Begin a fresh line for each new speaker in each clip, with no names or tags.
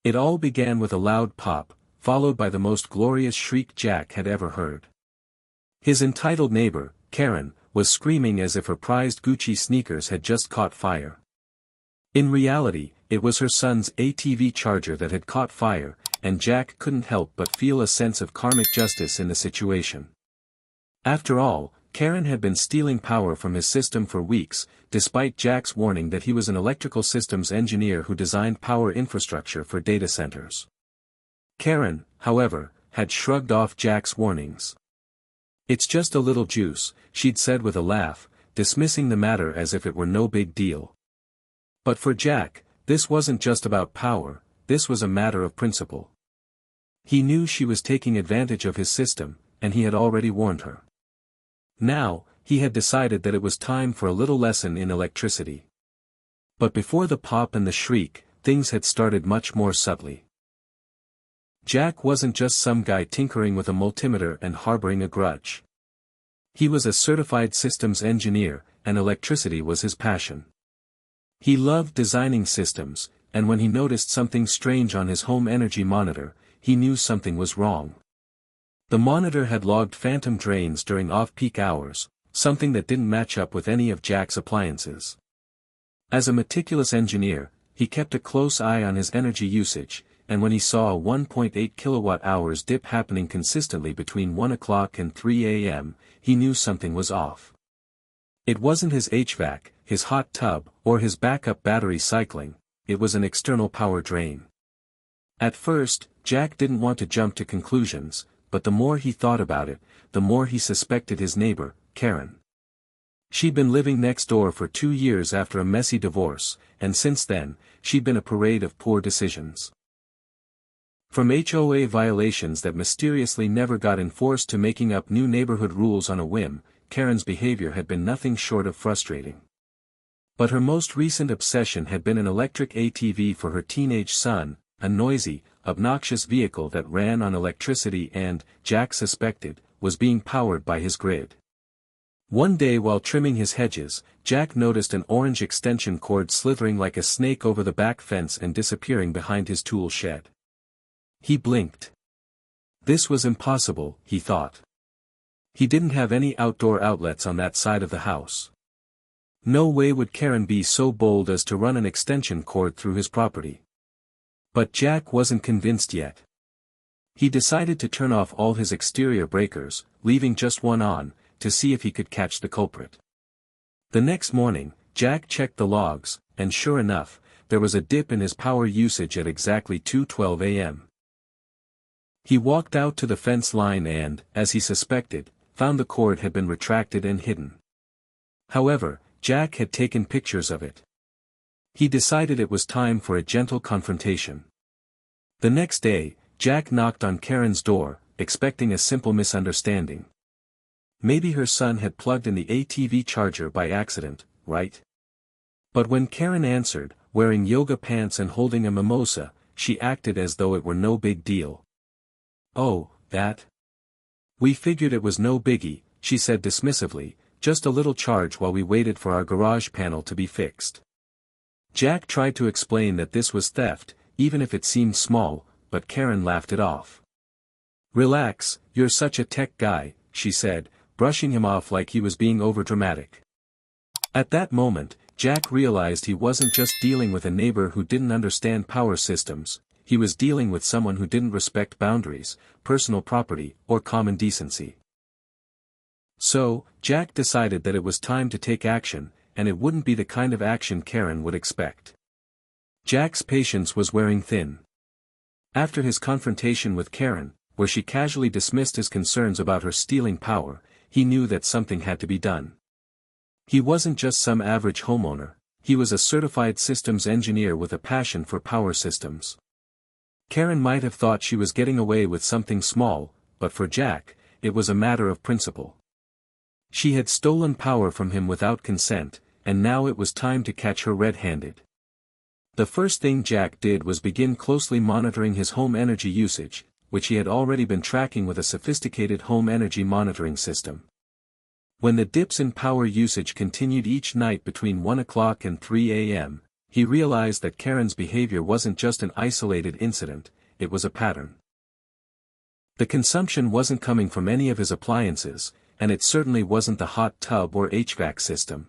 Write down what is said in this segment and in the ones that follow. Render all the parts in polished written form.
It all began with a loud pop, followed by the most glorious shriek Jack had ever heard. His entitled neighbor, Karen, was screaming as if her prized Gucci sneakers had just caught fire. In reality, it was her son's ATV charger that had caught fire, and Jack couldn't help but feel a sense of karmic justice in the situation. After all, Karen had been stealing power from his system for weeks, despite Jack's warning that he was an electrical systems engineer who designed power infrastructure for data centers. Karen, however, had shrugged off Jack's warnings. "It's just a little juice," she'd said with a laugh, dismissing the matter as if it were no big deal. But for Jack, this wasn't just about power, this was a matter of principle. He knew she was taking advantage of his system, and he had already warned her. Now, he had decided that it was time for a little lesson in electricity. But before the pop and the shriek, things had started much more subtly. Jack wasn't just some guy tinkering with a multimeter and harboring a grudge. He was a certified systems engineer, and electricity was his passion. He loved designing systems, and when he noticed something strange on his home energy monitor, he knew something was wrong. The monitor had logged phantom drains during off-peak hours, something that didn't match up with any of Jack's appliances. As a meticulous engineer, he kept a close eye on his energy usage, and when he saw a 1.8 kilowatt-hours dip happening consistently between 1 o'clock and 3 a.m., he knew something was off. It wasn't his HVAC, his hot tub, or his backup battery cycling, it was an external power drain. At first, Jack didn't want to jump to conclusions, but the more he thought about it, the more he suspected his neighbor, Karen. She'd been living next door for 2 years after a messy divorce, and since then, she'd been a parade of poor decisions. From HOA violations that mysteriously never got enforced to making up new neighborhood rules on a whim, Karen's behavior had been nothing short of frustrating. But her most recent obsession had been an electric ATV for her teenage son, a noisy, obnoxious vehicle that ran on electricity and, Jack suspected, was being powered by his grid. One day while trimming his hedges, Jack noticed an orange extension cord slithering like a snake over the back fence and disappearing behind his tool shed. He blinked. This was impossible, he thought. He didn't have any outdoor outlets on that side of the house. No way would Karen be so bold as to run an extension cord through his property. But Jack wasn't convinced yet. He decided to turn off all his exterior breakers, leaving just one on, to see if he could catch the culprit. The next morning, Jack checked the logs, and sure enough, there was a dip in his power usage at exactly 2:12 a.m. He walked out to the fence line and, as he suspected, found the cord had been retracted and hidden. However, Jack had taken pictures of it. He decided it was time for a gentle confrontation. The next day, Jack knocked on Karen's door, expecting a simple misunderstanding. Maybe her son had plugged in the ATV charger by accident, right? But when Karen answered, wearing yoga pants and holding a mimosa, she acted as though it were no big deal. "Oh, that? We figured it was no biggie," she said dismissively, "just a little charge while we waited for our garage panel to be fixed." Jack tried to explain that this was theft, even if it seemed small, but Karen laughed it off. "Relax, you're such a tech guy," she said, brushing him off like he was being overdramatic. At that moment, Jack realized he wasn't just dealing with a neighbor who didn't understand power systems, he was dealing with someone who didn't respect boundaries, personal property, or common decency. So, Jack decided that it was time to take action, and it wouldn't be the kind of action Karen would expect. Jack's patience was wearing thin. After his confrontation with Karen, where she casually dismissed his concerns about her stealing power, he knew that something had to be done. He wasn't just some average homeowner, he was a certified systems engineer with a passion for power systems. Karen might have thought she was getting away with something small, but for Jack, it was a matter of principle. She had stolen power from him without consent, and now it was time to catch her red-handed. The first thing Jack did was begin closely monitoring his home energy usage, which he had already been tracking with a sophisticated home energy monitoring system. When the dips in power usage continued each night between 1 o'clock and 3 a.m., he realized that Karen's behavior wasn't just an isolated incident, it was a pattern. The consumption wasn't coming from any of his appliances, and it certainly wasn't the hot tub or HVAC system.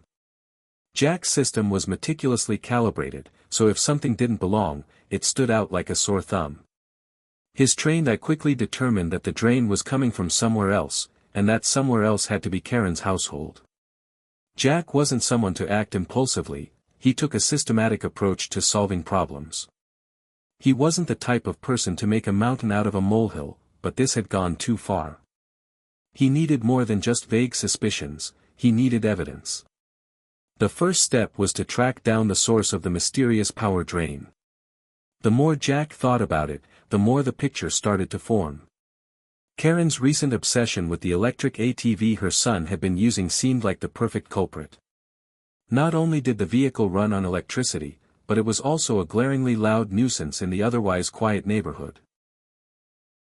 Jack's system was meticulously calibrated, so if something didn't belong, it stood out like a sore thumb. His trained eye quickly determined that the drain was coming from somewhere else, and that somewhere else had to be Karen's household. Jack wasn't someone to act impulsively, he took a systematic approach to solving problems. He wasn't the type of person to make a mountain out of a molehill, but this had gone too far. He needed more than just vague suspicions, he needed evidence. The first step was to track down the source of the mysterious power drain. The more Jack thought about it, the more the picture started to form. Karen's recent obsession with the electric ATV her son had been using seemed like the perfect culprit. Not only did the vehicle run on electricity, but it was also a glaringly loud nuisance in the otherwise quiet neighborhood.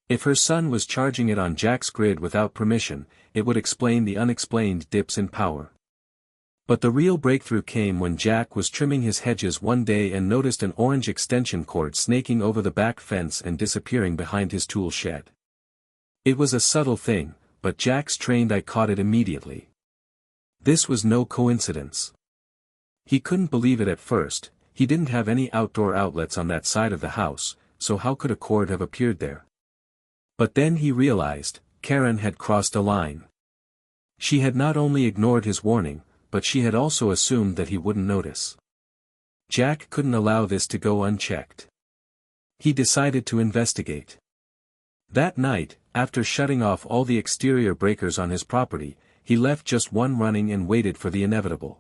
If her son was charging it on Jack's grid without permission, it would explain the unexplained dips in power. But the real breakthrough came when Jack was trimming his hedges one day and noticed an orange extension cord snaking over the back fence and disappearing behind his tool shed. It was a subtle thing, but Jack's trained eye caught it immediately. This was no coincidence. He couldn't believe it at first, he didn't have any outdoor outlets on that side of the house, so how could a cord have appeared there? But then he realized, Karen had crossed a line. She had not only ignored his warning, but she had also assumed that he wouldn't notice. Jack couldn't allow this to go unchecked. He decided to investigate. That night, after shutting off all the exterior breakers on his property, he left just one running and waited for the inevitable.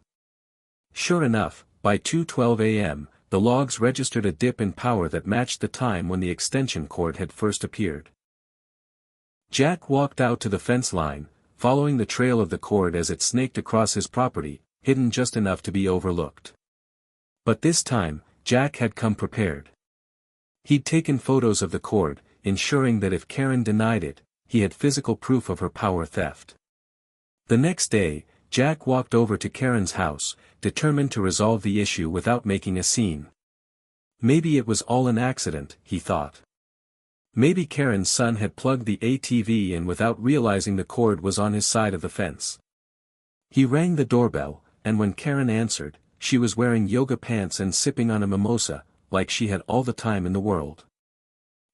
Sure enough, by 2:12 a.m., the logs registered a dip in power that matched the time when the extension cord had first appeared. Jack walked out to the fence line, following the trail of the cord as it snaked across his property, hidden just enough to be overlooked. But this time, Jack had come prepared. He'd taken photos of the cord, ensuring that if Karen denied it, he had physical proof of her power theft. The next day, Jack walked over to Karen's house, determined to resolve the issue without making a scene. Maybe it was all an accident, he thought. Maybe Karen's son had plugged the ATV in without realizing the cord was on his side of the fence. He rang the doorbell, and when Karen answered, she was wearing yoga pants and sipping on a mimosa, like she had all the time in the world.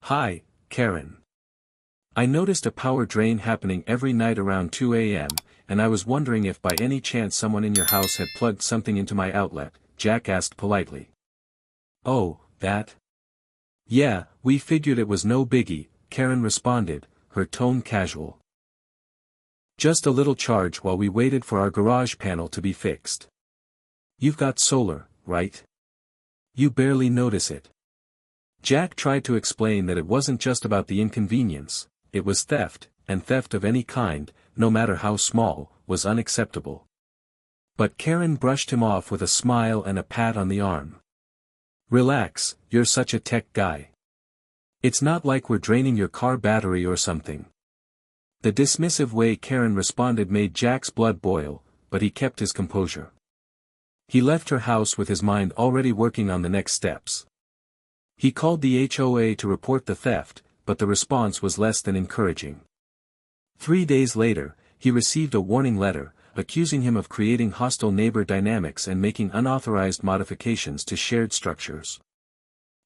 "Hi, Karen. I noticed a power drain happening every night around 2 a.m., and I was wondering if by any chance someone in your house had plugged something into my outlet," Jack asked politely. "Oh, that? Yeah, we figured it was no biggie," Karen responded, her tone casual. "Just a little charge while we waited for our garage panel to be fixed. You've got solar, right? You barely notice it." Jack tried to explain that it wasn't just about the inconvenience, it was theft, and theft of any kind, no matter how small, was unacceptable. But Karen brushed him off with a smile and a pat on the arm. "Relax, you're such a tech guy. It's not like we're draining your car battery or something." The dismissive way Karen responded made Jack's blood boil, but he kept his composure. He left her house with his mind already working on the next steps. He called the HOA to report the theft, but the response was less than encouraging. 3 days later, he received a warning letter, accusing him of creating hostile neighbor dynamics and making unauthorized modifications to shared structures.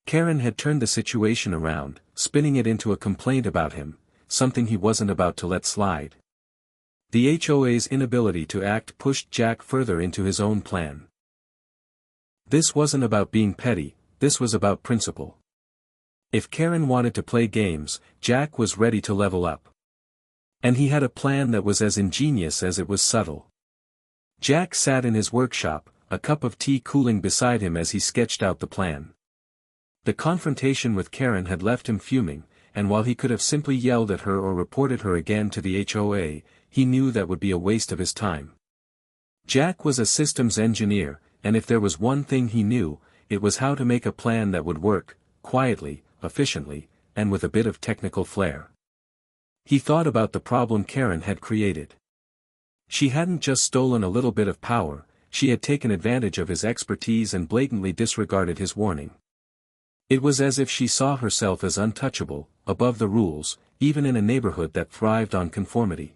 Karen had turned the situation around, spinning it into a complaint about him, something he wasn't about to let slide. The HOA's inability to act pushed Jack further into his own plan. This wasn't about being petty, this was about principle. If Karen wanted to play games, Jack was ready to level up. And he had a plan that was as ingenious as it was subtle. Jack sat in his workshop, a cup of tea cooling beside him as he sketched out the plan. The confrontation with Karen had left him fuming, and while he could have simply yelled at her or reported her again to the HOA, he knew that would be a waste of his time. Jack was a systems engineer, and if there was one thing he knew, it was how to make a plan that would work, quietly, efficiently, and with a bit of technical flair. He thought about the problem Karen had created. She hadn't just stolen a little bit of power, she had taken advantage of his expertise and blatantly disregarded his warning. It was as if she saw herself as untouchable, above the rules, even in a neighborhood that thrived on conformity.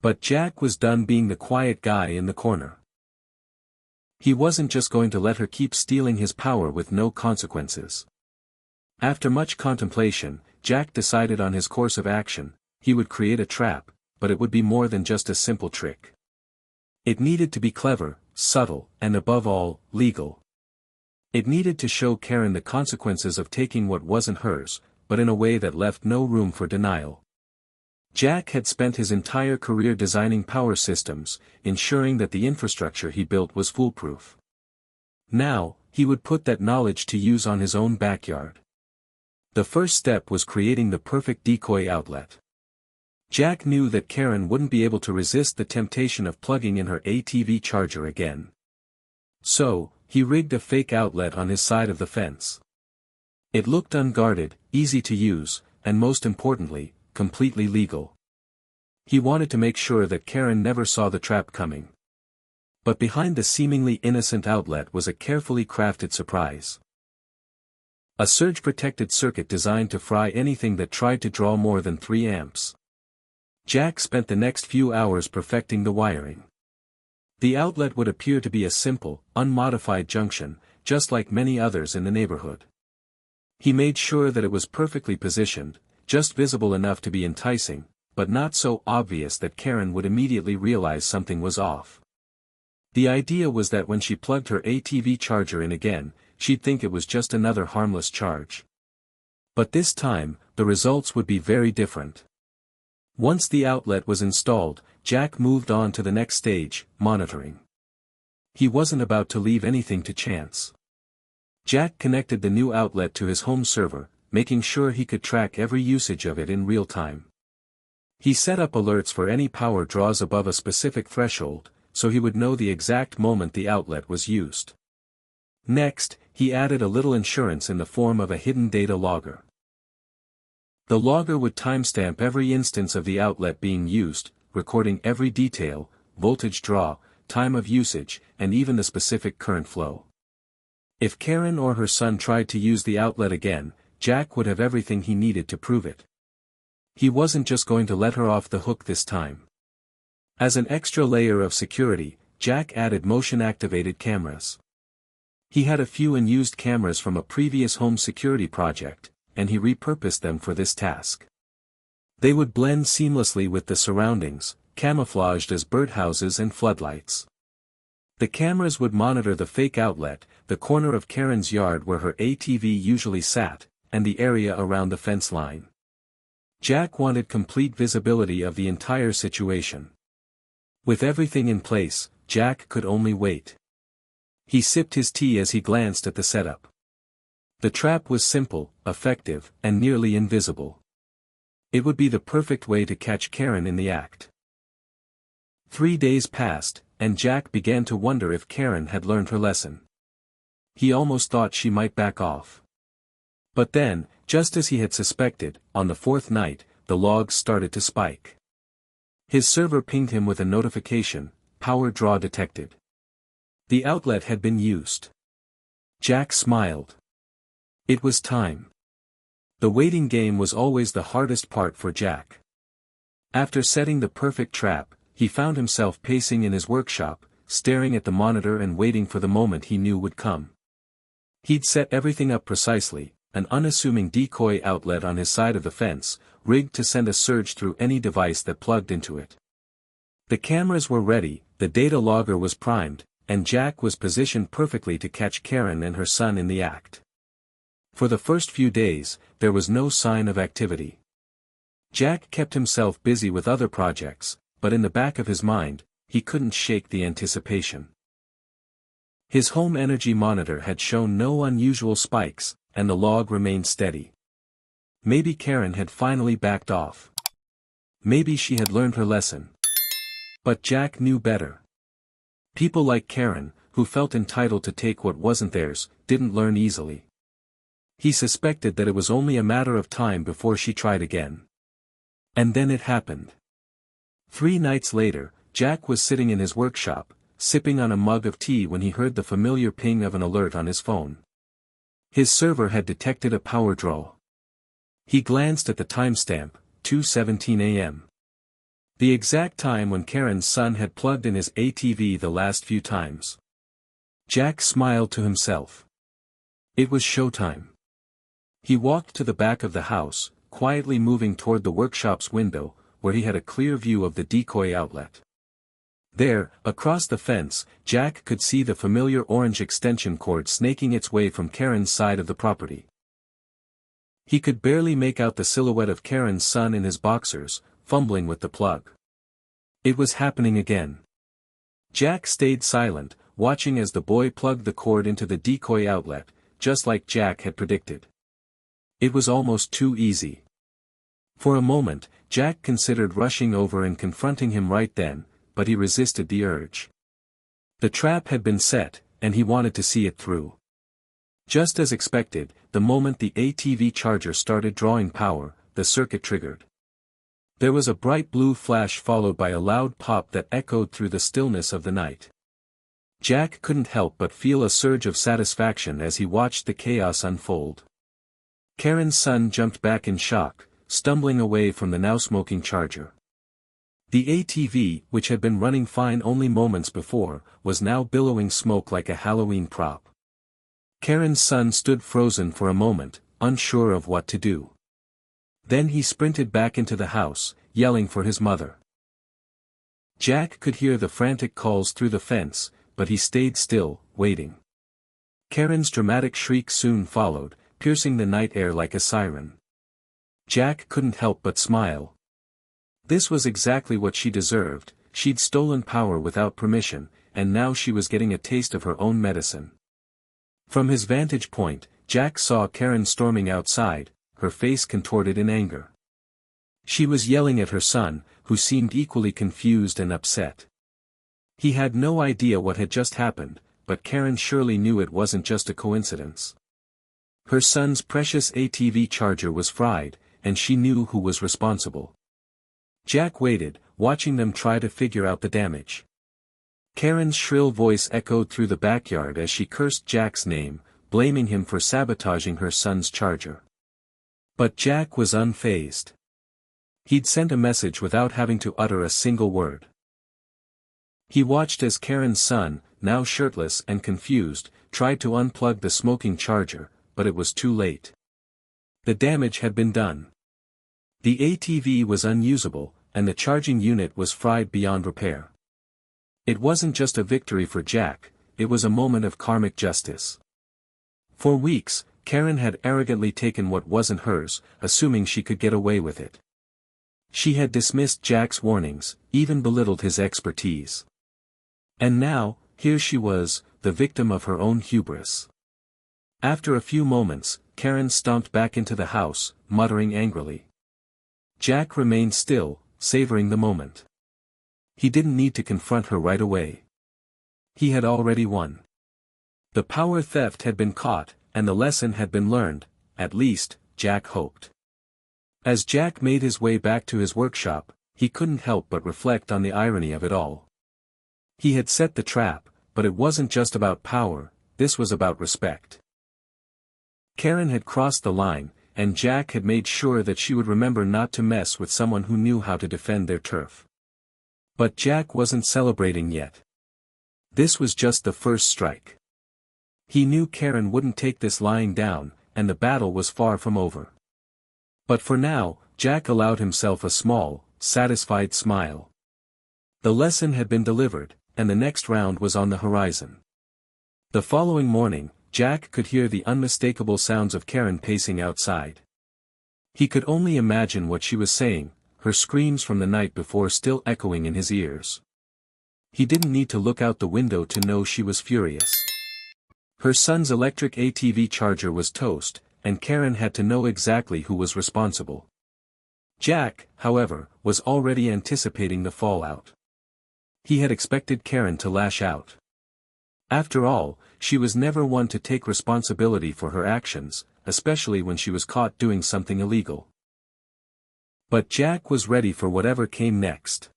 But Jack was done being the quiet guy in the corner. He wasn't just going to let her keep stealing his power with no consequences. After much contemplation, Jack decided on his course of action. He would create a trap, but it would be more than just a simple trick. It needed to be clever, subtle, and above all, legal. It needed to show Karen the consequences of taking what wasn't hers, but in a way that left no room for denial. Jack had spent his entire career designing power systems, ensuring that the infrastructure he built was foolproof. Now, he would put that knowledge to use on his own backyard. The first step was creating the perfect decoy outlet. Jack knew that Karen wouldn't be able to resist the temptation of plugging in her ATV charger again. So, he rigged a fake outlet on his side of the fence. It looked unguarded, easy to use, and most importantly, completely legal. He wanted to make sure that Karen never saw the trap coming. But behind the seemingly innocent outlet was a carefully crafted surprise. A surge-protected circuit designed to fry anything that tried to draw more than 3 amps. Jack spent the next few hours perfecting the wiring. The outlet would appear to be a simple, unmodified junction, just like many others in the neighborhood. He made sure that it was perfectly positioned, just visible enough to be enticing, but not so obvious that Karen would immediately realize something was off. The idea was that when she plugged her ATV charger in again, she'd think it was just another harmless charge. But this time, the results would be very different. Once the outlet was installed, Jack moved on to the next stage, monitoring. He wasn't about to leave anything to chance. Jack connected the new outlet to his home server, making sure he could track every usage of it in real time. He set up alerts for any power draws above a specific threshold, so he would know the exact moment the outlet was used. Next, he added a little insurance in the form of a hidden data logger. The logger would timestamp every instance of the outlet being used, recording every detail, voltage draw, time of usage, and even the specific current flow. If Karen or her son tried to use the outlet again, Jack would have everything he needed to prove it. He wasn't just going to let her off the hook this time. As an extra layer of security, Jack added motion-activated cameras. He had a few unused cameras from a previous home security project, and he repurposed them for this task. They would blend seamlessly with the surroundings, camouflaged as birdhouses and floodlights. The cameras would monitor the fake outlet, the corner of Karen's yard where her ATV usually sat, and the area around the fence line. Jack wanted complete visibility of the entire situation. With everything in place, Jack could only wait. He sipped his tea as he glanced at the setup. The trap was simple, effective, and nearly invisible. It would be the perfect way to catch Karen in the act. 3 days passed, and Jack began to wonder if Karen had learned her lesson. He almost thought she might back off. But then, just as he had suspected, on the 4th night, the logs started to spike. His server pinged him with a notification, power draw detected. The outlet had been used. Jack smiled. It was time. The waiting game was always the hardest part for Jack. After setting the perfect trap, he found himself pacing in his workshop, staring at the monitor and waiting for the moment he knew would come. He'd set everything up precisely, an unassuming decoy outlet on his side of the fence, rigged to send a surge through any device that plugged into it. The cameras were ready, the data logger was primed, and Jack was positioned perfectly to catch Karen and her son in the act. For the first few days, there was no sign of activity. Jack kept himself busy with other projects, but in the back of his mind, he couldn't shake the anticipation. His home energy monitor had shown no unusual spikes, and the log remained steady. Maybe Karen had finally backed off. Maybe she had learned her lesson. But Jack knew better. People like Karen, who felt entitled to take what wasn't theirs, didn't learn easily. He suspected that it was only a matter of time before she tried again. And then it happened. 3 nights later, Jack was sitting in his workshop, sipping on a mug of tea when he heard the familiar ping of an alert on his phone. His server had detected a power draw. He glanced at the timestamp, 2:17 a.m. The exact time when Karen's son had plugged in his ATV the last few times. Jack smiled to himself. It was showtime. He walked to the back of the house, quietly moving toward the workshop's window, where he had a clear view of the decoy outlet. There, across the fence, Jack could see the familiar orange extension cord snaking its way from Karen's side of the property. He could barely make out the silhouette of Karen's son in his boxers, fumbling with the plug. It was happening again. Jack stayed silent, watching as the boy plugged the cord into the decoy outlet, just like Jack had predicted. It was almost too easy. For a moment, Jack considered rushing over and confronting him right then, but he resisted the urge. The trap had been set, and he wanted to see it through. Just as expected, the moment the ATV charger started drawing power, the circuit triggered. There was a bright blue flash followed by a loud pop that echoed through the stillness of the night. Jack couldn't help but feel a surge of satisfaction as he watched the chaos unfold. Karen's son jumped back in shock, stumbling away from the now smoking charger. The ATV, which had been running fine only moments before, was now billowing smoke like a Halloween prop. Karen's son stood frozen for a moment, unsure of what to do. Then he sprinted back into the house, yelling for his mother. Jack could hear the frantic calls through the fence, but he stayed still, waiting. Karen's dramatic shriek soon followed, piercing the night air like a siren. Jack couldn't help but smile. This was exactly what she deserved. She'd stolen power without permission, and now she was getting a taste of her own medicine. From his vantage point, Jack saw Karen storming outside, her face contorted in anger. She was yelling at her son, who seemed equally confused and upset. He had no idea what had just happened, but Karen surely knew it wasn't just a coincidence. Her son's precious ATV charger was fried, and she knew who was responsible. Jack waited, watching them try to figure out the damage. Karen's shrill voice echoed through the backyard as she cursed Jack's name, blaming him for sabotaging her son's charger. But Jack was unfazed. He'd sent a message without having to utter a single word. He watched as Karen's son, now shirtless and confused, tried to unplug the smoking charger, but it was too late. The damage had been done. The ATV was unusable, and the charging unit was fried beyond repair. It wasn't just a victory for Jack, it was a moment of karmic justice. For weeks, Karen had arrogantly taken what wasn't hers, assuming she could get away with it. She had dismissed Jack's warnings, even belittled his expertise. And now, here she was, the victim of her own hubris. After a few moments, Karen stomped back into the house, muttering angrily. Jack remained still, savoring the moment. He didn't need to confront her right away. He had already won. The power theft had been caught, and the lesson had been learned, at least, Jack hoped. As Jack made his way back to his workshop, he couldn't help but reflect on the irony of it all. He had set the trap, but it wasn't just about power, this was about respect. Karen had crossed the line, and Jack had made sure that she would remember not to mess with someone who knew how to defend their turf. But Jack wasn't celebrating yet. This was just the first strike. He knew Karen wouldn't take this lying down, and the battle was far from over. But for now, Jack allowed himself a small, satisfied smile. The lesson had been delivered, and the next round was on the horizon. The following morning, Jack could hear the unmistakable sounds of Karen pacing outside. He could only imagine what she was saying, her screams from the night before still echoing in his ears. He didn't need to look out the window to know she was furious. Her son's electric ATV charger was toast, and Karen had to know exactly who was responsible. Jack, however, was already anticipating the fallout. He had expected Karen to lash out. After all, she was never one to take responsibility for her actions, especially when she was caught doing something illegal. But Jack was ready for whatever came next.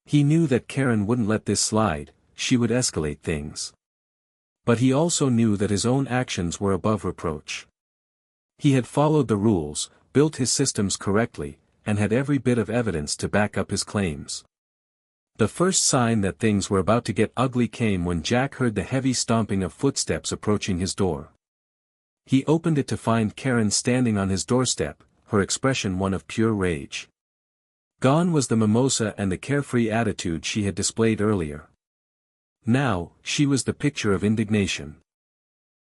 He knew that Karen wouldn't let this slide, she would escalate things. But he also knew that his own actions were above reproach. He had followed the rules, built his systems correctly, and had every bit of evidence to back up his claims. The first sign that things were about to get ugly came when Jack heard the heavy stomping of footsteps approaching his door. He opened it to find Karen standing on his doorstep, her expression one of pure rage. Gone was the mimosa and the carefree attitude she had displayed earlier. Now, she was the picture of indignation.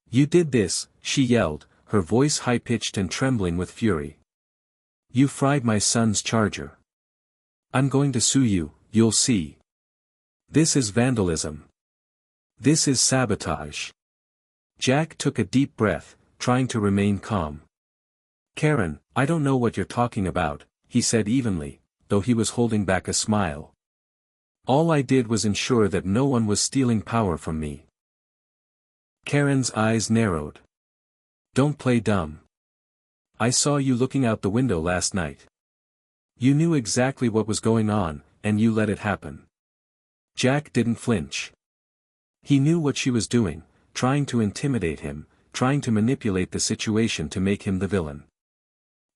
"You did this," she yelled, her voice high-pitched and trembling with fury. "You fried my son's charger. I'm going to sue you, you'll see. This is vandalism. This is sabotage." Jack took a deep breath, trying to remain calm. "Karen, I don't know what you're talking about," he said evenly, though he was holding back a smile. "All I did was ensure that no one was stealing power from me." Karen's eyes narrowed. "Don't play dumb. I saw you looking out the window last night. You knew exactly what was going on, and you let it happen." Jack didn't flinch. He knew what she was doing, trying to intimidate him, trying to manipulate the situation to make him the villain.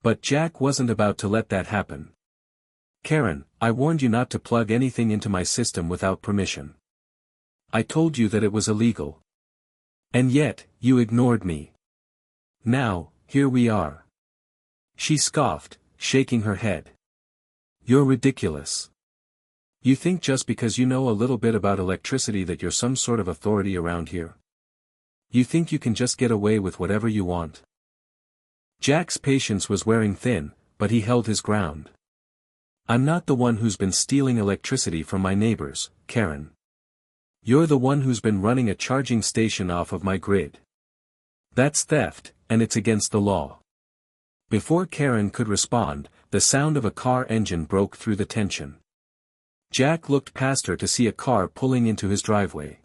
But Jack wasn't about to let that happen. "Karen, I warned you not to plug anything into my system without permission. I told you that it was illegal. And yet, you ignored me. Now, here we are." She scoffed, shaking her head. "You're ridiculous. You think just because you know a little bit about electricity that you're some sort of authority around here? You think you can just get away with whatever you want?" Jack's patience was wearing thin, but he held his ground. "I'm not the one who's been stealing electricity from my neighbors, Karen. You're the one who's been running a charging station off of my grid. That's theft, and it's against the law." Before Karen could respond, the sound of a car engine broke through the tension. Jack looked past her to see a car pulling into his driveway.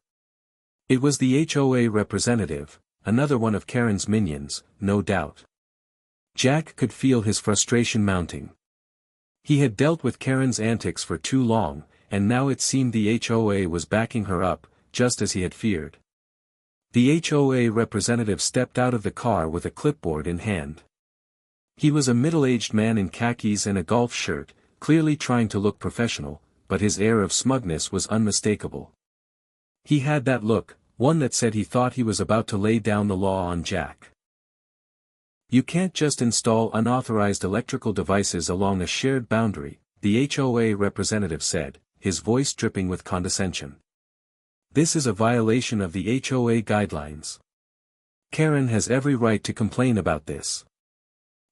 It was the HOA representative, another one of Karen's minions, no doubt. Jack could feel his frustration mounting. He had dealt with Karen's antics for too long, and now it seemed the HOA was backing her up, just as he had feared. The HOA representative stepped out of the car with a clipboard in hand. He was a middle-aged man in khakis and a golf shirt, clearly trying to look professional, but his air of smugness was unmistakable. He had that look, one that said he thought he was about to lay down the law on Jack. "You can't just install unauthorized electrical devices along a shared boundary," the HOA representative said, his voice dripping with condescension. "This is a violation of the HOA guidelines. Karen has every right to complain about this."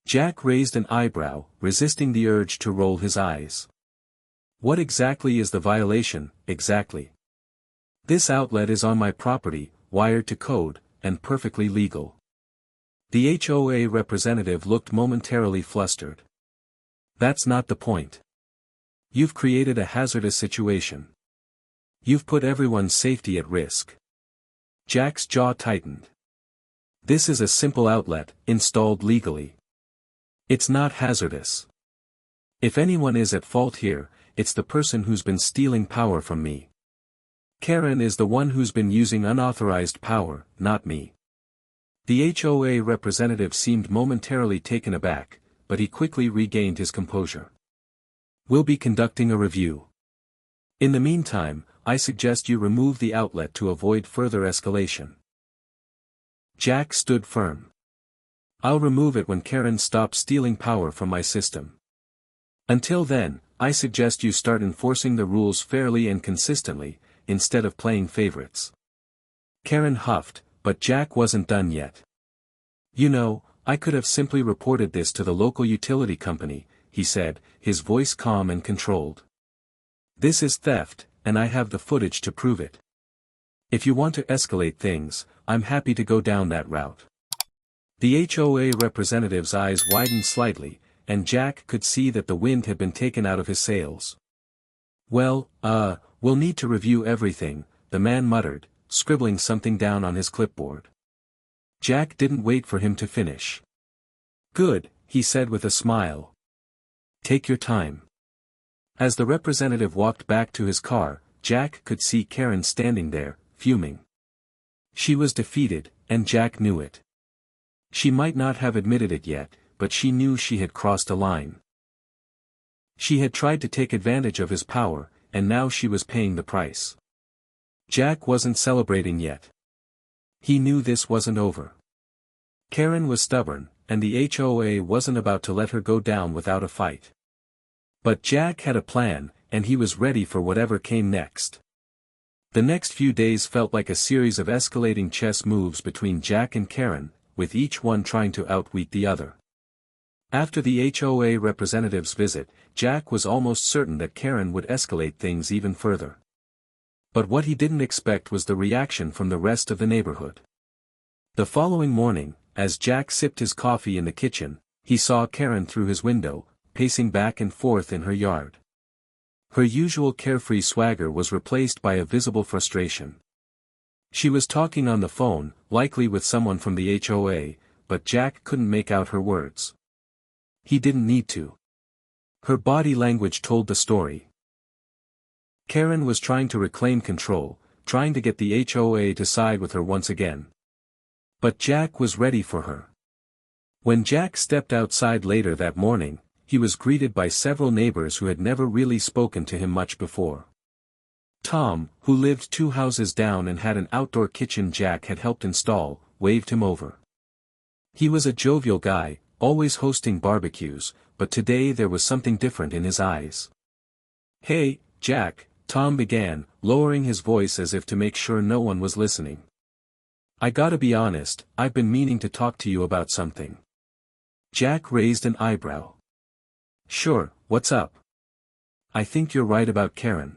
Jack raised an eyebrow, resisting the urge to roll his eyes. "What exactly is the violation, exactly? This outlet is on my property, wired to code, and perfectly legal." The HOA representative looked momentarily flustered. "That's not the point. You've created a hazardous situation. You've put everyone's safety at risk." Jack's jaw tightened. "This is a simple outlet, installed legally. It's not hazardous. If anyone is at fault here, it's the person who's been stealing power from me. Karen is the one who's been using unauthorized power, not me." The HOA representative seemed momentarily taken aback, but he quickly regained his composure. "We'll be conducting a review. In the meantime, I suggest you remove the outlet to avoid further escalation." Jack stood firm. "I'll remove it when Karen stops stealing power from my system. Until then, I suggest you start enforcing the rules fairly and consistently, instead of playing favorites." Karen huffed, but Jack wasn't done yet. "You know, I could have simply reported this to the local utility company," he said, his voice calm and controlled. "This is theft, and I have the footage to prove it. If you want to escalate things, I'm happy to go down that route." The HOA representative's eyes widened slightly, and Jack could see that the wind had been taken out of his sails. "Well, we'll need to review everything," the man muttered, scribbling something down on his clipboard. Jack didn't wait for him to finish. "Good," he said with a smile. "Take your time." As the representative walked back to his car, Jack could see Karen standing there, fuming. She was defeated, and Jack knew it. She might not have admitted it yet, but she knew she had crossed a line. She had tried to take advantage of his power, and now she was paying the price. Jack wasn't celebrating yet. He knew this wasn't over. Karen was stubborn, and the HOA wasn't about to let her go down without a fight. But Jack had a plan, and he was ready for whatever came next. The next few days felt like a series of escalating chess moves between Jack and Karen, with each one trying to outwit the other. After the HOA representative's visit, Jack was almost certain that Karen would escalate things even further. But what he didn't expect was the reaction from the rest of the neighborhood. The following morning, as Jack sipped his coffee in the kitchen, he saw Karen through his window, pacing back and forth in her yard. Her usual carefree swagger was replaced by a visible frustration. She was talking on the phone, likely with someone from the HOA, but Jack couldn't make out her words. He didn't need to. Her body language told the story. Karen was trying to reclaim control, trying to get the HOA to side with her once again. But Jack was ready for her. When Jack stepped outside later that morning, he was greeted by several neighbors who had never really spoken to him much before. Tom, who lived 2 houses down and had an outdoor kitchen Jack had helped install, waved him over. He was a jovial guy, always hosting barbecues, but today there was something different in his eyes. "Hey, Jack," Tom began, lowering his voice as if to make sure no one was listening. "I gotta be honest, I've been meaning to talk to you about something." Jack raised an eyebrow. "Sure, what's up?" "I think you're right about Karen.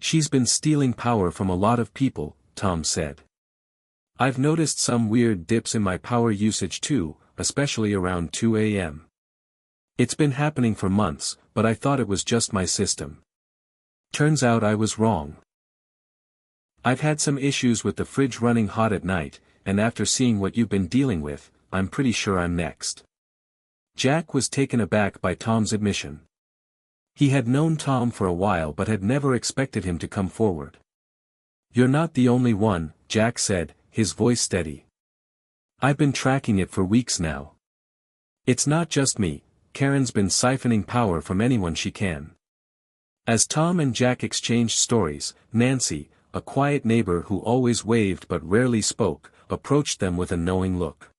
She's been stealing power from a lot of people," Tom said. "I've noticed some weird dips in my power usage too, especially around 2 a.m. It's been happening for months, but I thought it was just my system. Turns out I was wrong. I've had some issues with the fridge running hot at night, and after seeing what you've been dealing with, I'm pretty sure I'm next." Jack was taken aback by Tom's admission. He had known Tom for a while but had never expected him to come forward. "You're not the only one," Jack said, his voice steady. "I've been tracking it for weeks now. It's not just me, Karen's been siphoning power from anyone she can." As Tom and Jack exchanged stories, Nancy, a quiet neighbor who always waved but rarely spoke, approached them with a knowing look.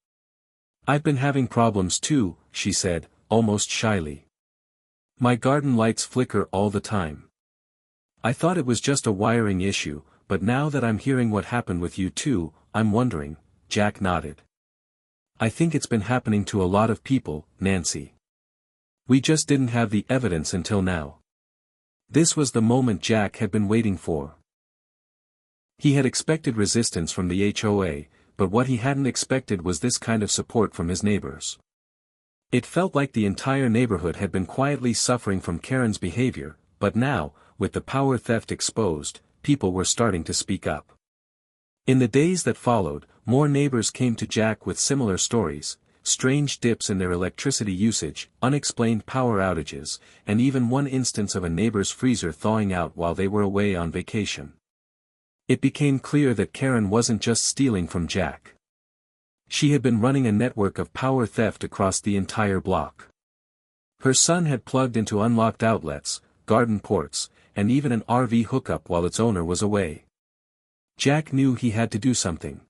"I've been having problems too," she said, almost shyly. "My garden lights flicker all the time. I thought it was just a wiring issue, but now that I'm hearing what happened with you too, I'm wondering." Jack nodded. "I think it's been happening to a lot of people, Nancy. We just didn't have the evidence until now." This was the moment Jack had been waiting for. He had expected resistance from the HOA, but what he hadn't expected was this kind of support from his neighbors. It felt like the entire neighborhood had been quietly suffering from Karen's behavior, but now, with the power theft exposed, people were starting to speak up. In the days that followed, more neighbors came to Jack with similar stories: strange dips in their electricity usage, unexplained power outages, and even one instance of a neighbor's freezer thawing out while they were away on vacation. It became clear that Karen wasn't just stealing from Jack. She had been running a network of power theft across the entire block. Her son had plugged into unlocked outlets, garden ports, and even an RV hookup while its owner was away. Jack knew he had to do something.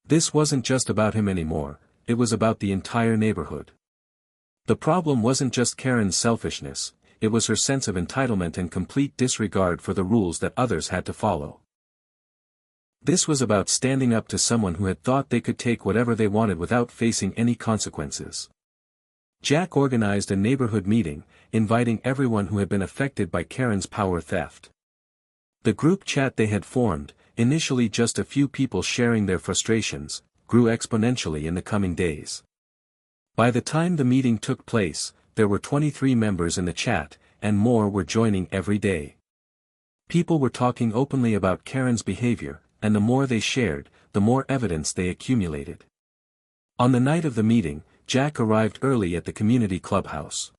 This wasn't just about him anymore, it was about the entire neighborhood. The problem wasn't just Karen's selfishness, it was her sense of entitlement and complete disregard for the rules that others had to follow. This was about standing up to someone who had thought they could take whatever they wanted without facing any consequences. Jack organized a neighborhood meeting, inviting everyone who had been affected by Karen's power theft. The group chat they had formed, initially just a few people sharing their frustrations, grew exponentially in the coming days. By the time the meeting took place, there were 23 members in the chat, and more were joining every day. People were talking openly about Karen's behavior, and the more they shared, the more evidence they accumulated. On the night of the meeting, Jack arrived early at the community clubhouse.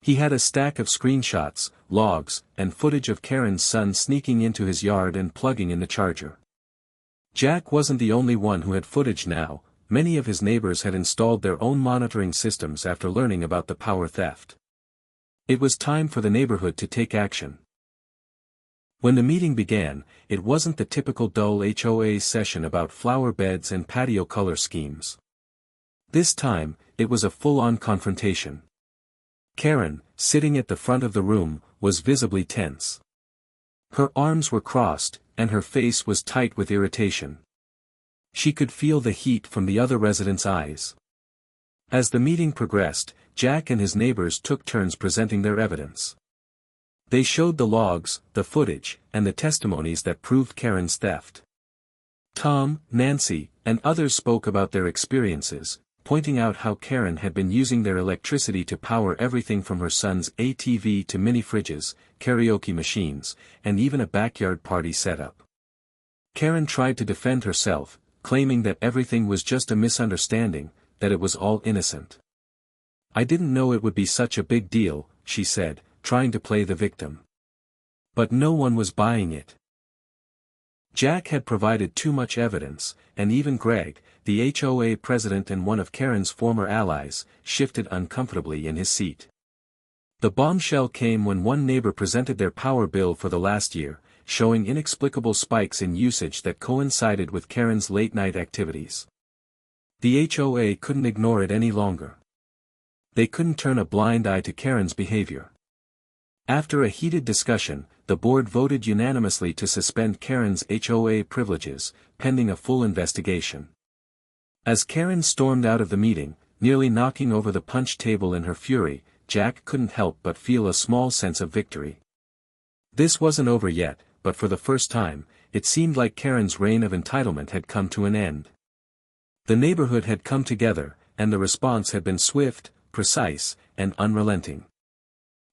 He had a stack of screenshots, logs, and footage of Karen's son sneaking into his yard and plugging in the charger. Jack wasn't the only one who had footage now. Many of his neighbors had installed their own monitoring systems after learning about the power theft. It was time for the neighborhood to take action. When the meeting began, it wasn't the typical dull HOA session about flower beds and patio color schemes. This time, it was a full-on confrontation. Karen, sitting at the front of the room, was visibly tense. Her arms were crossed, and her face was tight with irritation. She could feel the heat from the other residents' eyes. As the meeting progressed, Jack and his neighbors took turns presenting their evidence. They showed the logs, the footage, and the testimonies that proved Karen's theft. Tom, Nancy, and others spoke about their experiences, pointing out how Karen had been using their electricity to power everything from her son's ATV to mini fridges, karaoke machines, and even a backyard party setup. Karen tried to defend herself, claiming that everything was just a misunderstanding, that it was all innocent. "I didn't know it would be such a big deal," she said, trying to play the victim. But no one was buying it. Jack had provided too much evidence, and even Greg, the HOA president and one of Karen's former allies, shifted uncomfortably in his seat. The bombshell came when one neighbor presented their power bill for the last year, showing inexplicable spikes in usage that coincided with Karen's late-night activities. The HOA couldn't ignore it any longer. They couldn't turn a blind eye to Karen's behavior. After a heated discussion, the board voted unanimously to suspend Karen's HOA privileges, pending a full investigation. As Karen stormed out of the meeting, nearly knocking over the punch table in her fury, Jack couldn't help but feel a small sense of victory. This wasn't over yet, but for the first time, it seemed like Karen's reign of entitlement had come to an end. The neighborhood had come together, and the response had been swift, precise, and unrelenting.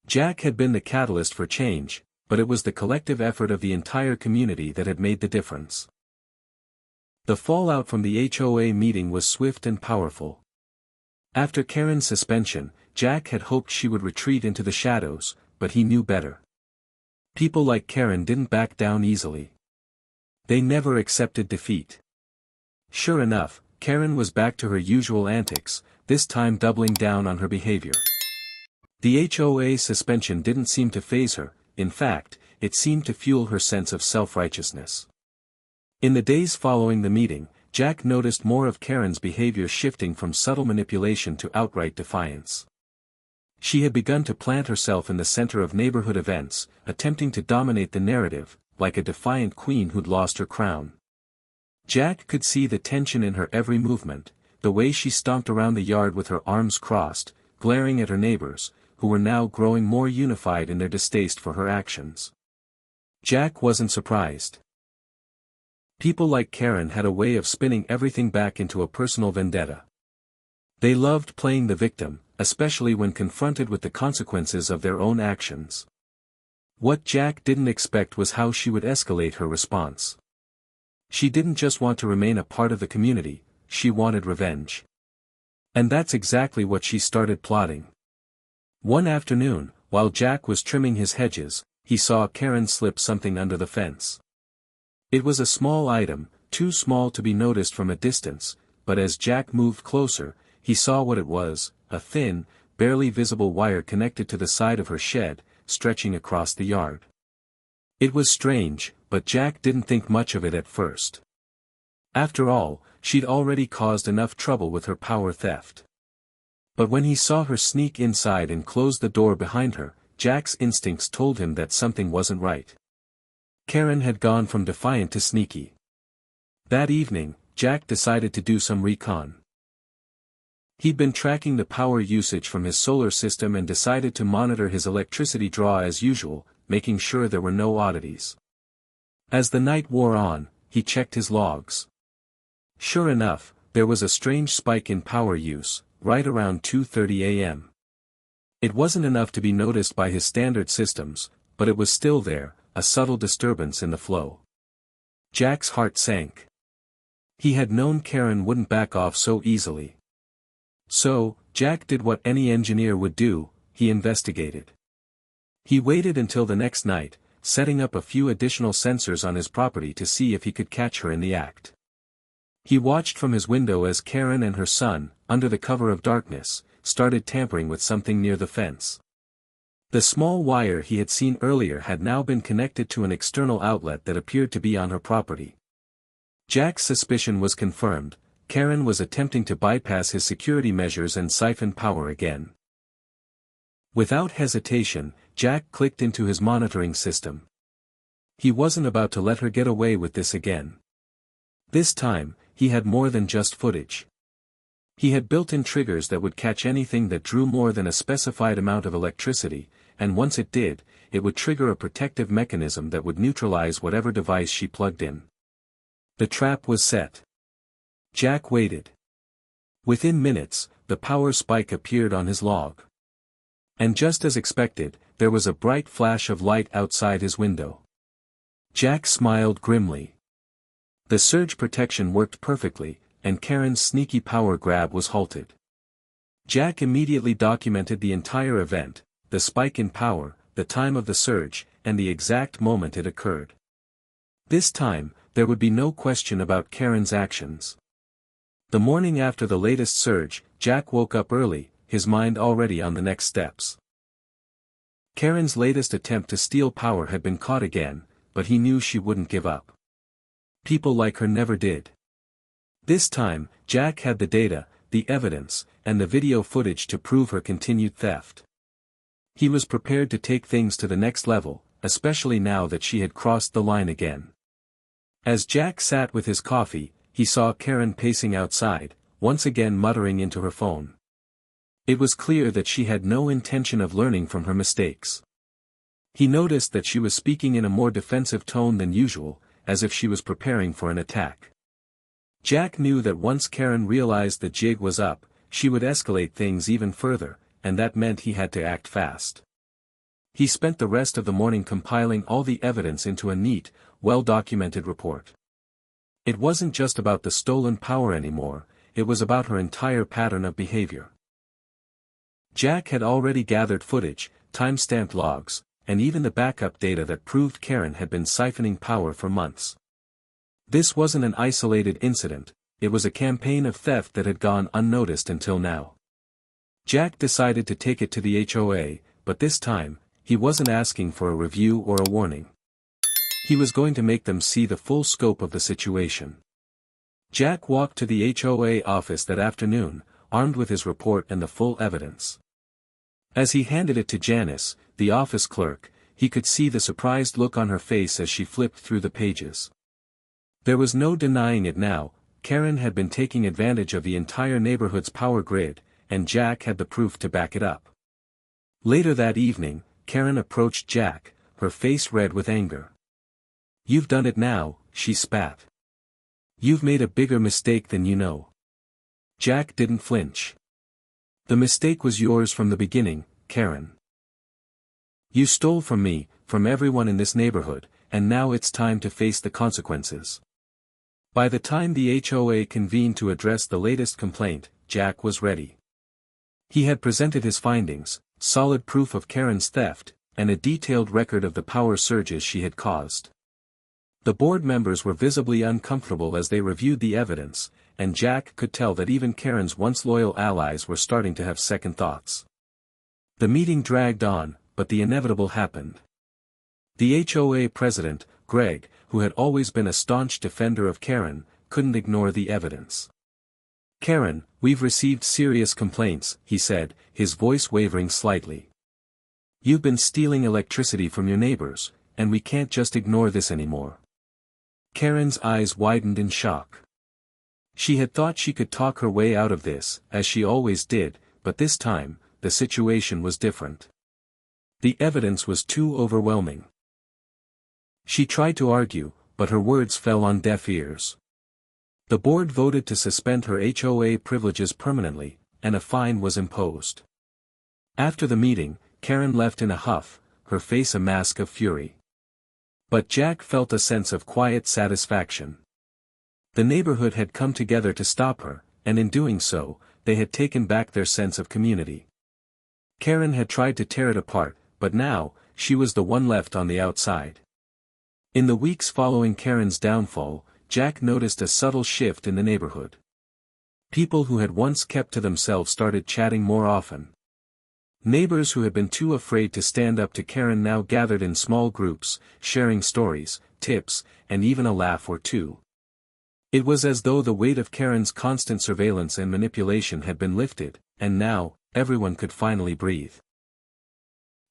Jack had been the catalyst for change, but it was the collective effort of the entire community that had made the difference. The fallout from the HOA meeting was swift and powerful. After Karen's suspension, Jack had hoped she would retreat into the shadows, but he knew better. People like Karen didn't back down easily. They never accepted defeat. Sure enough, Karen was back to her usual antics, this time doubling down on her behavior. The HOA suspension didn't seem to faze her. In fact, it seemed to fuel her sense of self-righteousness. In the days following the meeting, Jack noticed more of Karen's behavior shifting from subtle manipulation to outright defiance. She had begun to plant herself in the center of neighborhood events, attempting to dominate the narrative, like a defiant queen who'd lost her crown. Jack could see the tension in her every movement, the way she stomped around the yard with her arms crossed, glaring at her neighbors, who were now growing more unified in their distaste for her actions. Jack wasn't surprised. People like Karen had a way of spinning everything back into a personal vendetta. They loved playing the victim, especially when confronted with the consequences of their own actions. What Jack didn't expect was how she would escalate her response. She didn't just want to remain a part of the community, she wanted revenge. And that's exactly what she started plotting. One afternoon, while Jack was trimming his hedges, he saw Karen slip something under the fence. It was a small item, too small to be noticed from a distance, but as Jack moved closer, he saw what it was, a thin, barely visible wire connected to the side of her shed, stretching across the yard. It was strange, but Jack didn't think much of it at first. After all, she'd already caused enough trouble with her power theft. But when he saw her sneak inside and close the door behind her, Jack's instincts told him that something wasn't right. Karen had gone from defiant to sneaky. That evening, Jack decided to do some recon. He'd been tracking the power usage from his solar system and decided to monitor his electricity draw as usual, making sure there were no oddities. As the night wore on, he checked his logs. Sure enough, there was a strange spike in power use, right around 2:30 a.m. It wasn't enough to be noticed by his standard systems, but it was still there, a subtle disturbance in the flow. Jack's heart sank. He had known Karen wouldn't back off so easily. So, Jack did what any engineer would do, he investigated. He waited until the next night, setting up a few additional sensors on his property to see if he could catch her in the act. He watched from his window as Karen and her son, under the cover of darkness, started tampering with something near the fence. The small wire he had seen earlier had now been connected to an external outlet that appeared to be on her property. Jack's suspicion was confirmed. Karen was attempting to bypass his security measures and siphon power again. Without hesitation, Jack clicked into his monitoring system. He wasn't about to let her get away with this again. This time, he had more than just footage. He had built-in triggers that would catch anything that drew more than a specified amount of electricity, and once it did, it would trigger a protective mechanism that would neutralize whatever device she plugged in. The trap was set. Jack waited. Within minutes, the power spike appeared on his log. And just as expected, there was a bright flash of light outside his window. Jack smiled grimly. The surge protection worked perfectly, and Karen's sneaky power grab was halted. Jack immediately documented the entire event, the spike in power, the time of the surge, and the exact moment it occurred. This time, there would be no question about Karen's actions. The morning after the latest surge, Jack woke up early, his mind already on the next steps. Karen's latest attempt to steal power had been caught again, but he knew she wouldn't give up. People like her never did. This time, Jack had the data, the evidence, and the video footage to prove her continued theft. He was prepared to take things to the next level, especially now that she had crossed the line again. As Jack sat with his coffee, he saw Karen pacing outside, once again muttering into her phone. It was clear that she had no intention of learning from her mistakes. He noticed that she was speaking in a more defensive tone than usual, as if she was preparing for an attack. Jack knew that once Karen realized the jig was up, she would escalate things even further, and that meant he had to act fast. He spent the rest of the morning compiling all the evidence into a neat, well-documented report. It wasn't just about the stolen power anymore, it was about her entire pattern of behavior. Jack had already gathered footage, time-stamped logs, and even the backup data that proved Karen had been siphoning power for months. This wasn't an isolated incident, it was a campaign of theft that had gone unnoticed until now. Jack decided to take it to the HOA, but this time, he wasn't asking for a review or a warning. He was going to make them see the full scope of the situation. Jack walked to the HOA office that afternoon, armed with his report and the full evidence. As he handed it to Janice, the office clerk, he could see the surprised look on her face as she flipped through the pages. There was no denying it now, Karen had been taking advantage of the entire neighborhood's power grid, and Jack had the proof to back it up. Later that evening, Karen approached Jack, her face red with anger. "You've done it now," she spat. "You've made a bigger mistake than you know." Jack didn't flinch. "The mistake was yours from the beginning, Karen. You stole from me, from everyone in this neighborhood, and now it's time to face the consequences." By the time the HOA convened to address the latest complaint, Jack was ready. He had presented his findings, solid proof of Karen's theft, and a detailed record of the power surges she had caused. The board members were visibly uncomfortable as they reviewed the evidence, and Jack could tell that even Karen's once loyal allies were starting to have second thoughts. The meeting dragged on, but the inevitable happened. The HOA president, Greg, who had always been a staunch defender of Karen, couldn't ignore the evidence. "Karen, we've received serious complaints," he said, his voice wavering slightly. "You've been stealing electricity from your neighbors, and we can't just ignore this anymore." Karen's eyes widened in shock. She had thought she could talk her way out of this, as she always did, but this time, the situation was different. The evidence was too overwhelming. She tried to argue, but her words fell on deaf ears. The board voted to suspend her HOA privileges permanently, and a fine was imposed. After the meeting, Karen left in a huff, her face a mask of fury. But Jack felt a sense of quiet satisfaction. The neighborhood had come together to stop her, and in doing so, they had taken back their sense of community. Karen had tried to tear it apart, but now, she was the one left on the outside. In the weeks following Karen's downfall, Jack noticed a subtle shift in the neighborhood. People who had once kept to themselves started chatting more often. Neighbors who had been too afraid to stand up to Karen now gathered in small groups, sharing stories, tips, and even a laugh or two. It was as though the weight of Karen's constant surveillance and manipulation had been lifted, and now, everyone could finally breathe.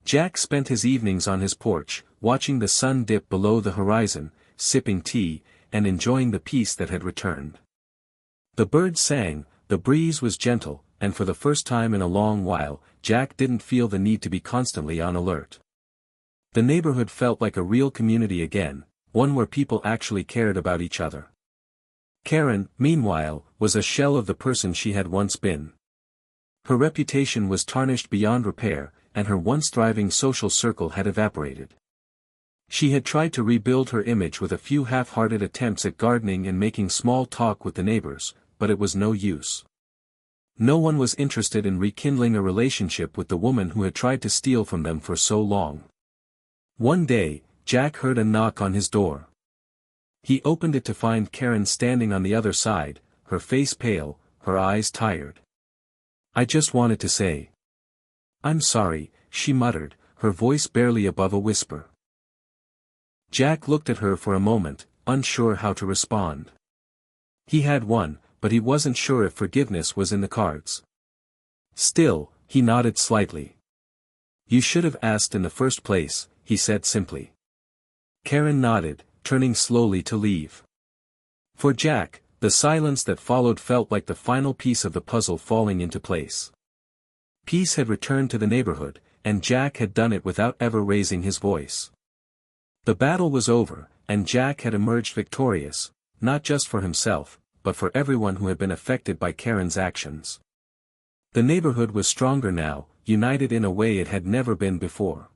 Jack spent his evenings on his porch, watching the sun dip below the horizon, sipping tea, and enjoying the peace that had returned. The birds sang, the breeze was gentle, and for the first time in a long while, Jack didn't feel the need to be constantly on alert. The neighborhood felt like a real community again, one where people actually cared about each other. Karen, meanwhile, was a shell of the person she had once been. Her reputation was tarnished beyond repair, and her once thriving social circle had evaporated. She had tried to rebuild her image with a few half-hearted attempts at gardening and making small talk with the neighbors, but it was no use. No one was interested in rekindling a relationship with the woman who had tried to steal from them for so long. One day, Jack heard a knock on his door. He opened it to find Karen standing on the other side, her face pale, her eyes tired. "I just wanted to say. I'm sorry," she muttered, her voice barely above a whisper. Jack looked at her for a moment, unsure how to respond. He had won, but he wasn't sure if forgiveness was in the cards. Still, he nodded slightly. "You should have asked in the first place," he said simply. Karen nodded, turning slowly to leave. For Jack, the silence that followed felt like the final piece of the puzzle falling into place. Peace had returned to the neighborhood, and Jack had done it without ever raising his voice. The battle was over, and Jack had emerged victorious, not just for himself, but for everyone who had been affected by Karen's actions. The neighborhood was stronger now, united in a way it had never been before.